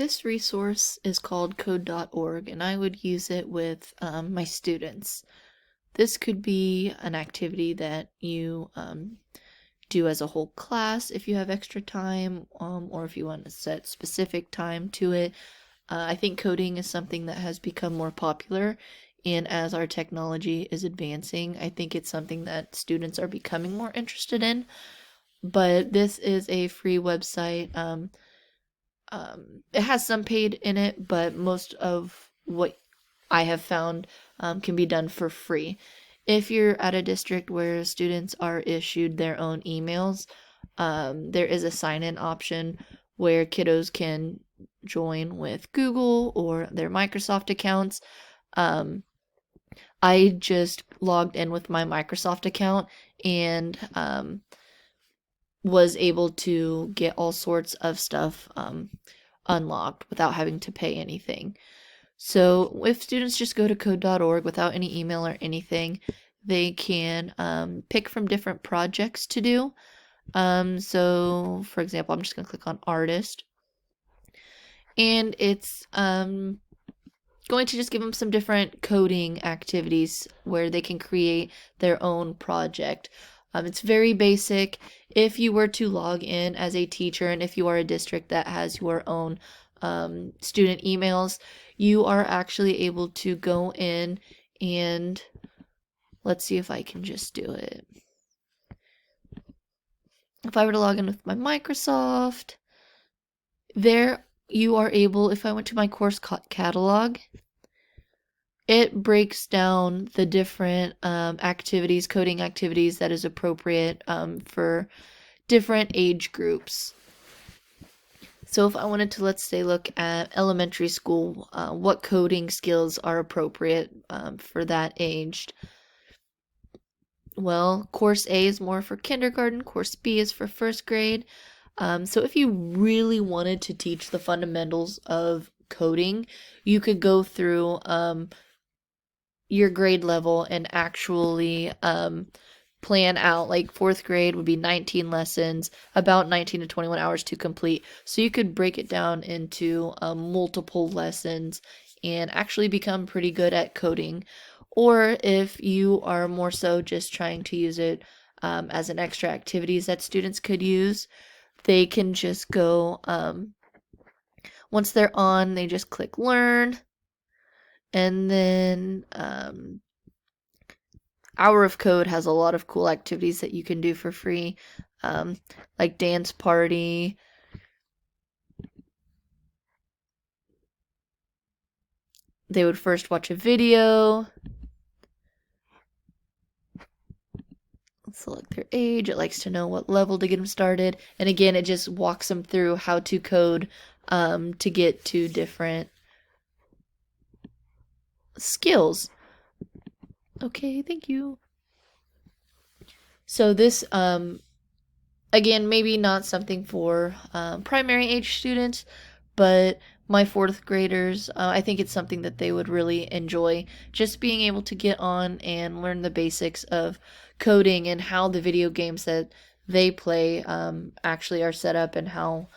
This resource is called code.org, and I would use it with my students. This could be an activity that you do as a whole class if you have extra time, or if you want to set specific time to it. I think coding is something that has become more popular, and as our technology is advancing, I think it's something that students are becoming more interested in. But this is a free website. It has some paid in it, but most of what I have found can be done for free. If you're at a district where students are issued their own emails, there is a sign-in option where kiddos can join with Google or their Microsoft accounts. Um, I just logged in with my Microsoft account and was able to get all sorts of stuff unlocked without having to pay anything. So if students just go to code.org without any email or anything, they can pick from different projects to do. So for example, I'm just going to click on artist, and it's going to just give them some different coding activities where they can create their own project. It's very basic. If you were to log in as a teacher, and if you are a district that has your own student emails, you are actually able to go in and let's see if I can just do it. If I were to log in with my Microsoft, there you are able, if I went to my course catalog, it breaks down the different activities, coding activities that is appropriate for different age groups. So if I wanted to, let's say, look at elementary school, what coding skills are appropriate for that age? Well, course A is more for kindergarten, course B is for first grade. So if you really wanted to teach the fundamentals of coding, you could go through your grade level and actually plan out, like fourth grade would be 19 lessons, about 19 to 21 hours to complete. So you could break it down into multiple lessons and actually become pretty good at coding. Or if you are more so just trying to use it as an extra activities that students could use, they can just go, once they're on, they just click learn, and then Hour of Code has a lot of cool activities that you can do for free, like dance party. They would first watch a video, select their age, it likes to know what level to get them started, and again, it just walks them through how to code to get to different skills. Okay, thank you. So this, again, maybe not something for primary age students, but my fourth graders, I think it's something that they would really enjoy. Just being able to get on and learn the basics of coding and how the video games that they play actually are set up, and how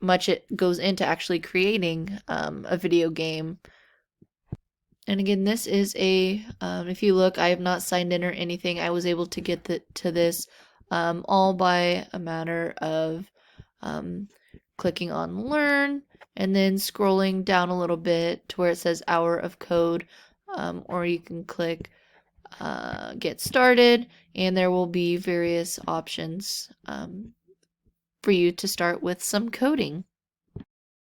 much it goes into actually creating a video game. And again, this is a, if you look, I have not signed in or anything. I was able to get to this all by a matter of clicking on learn and then scrolling down a little bit to where it says Hour of Code, or you can click get started, and there will be various options for you to start with some coding.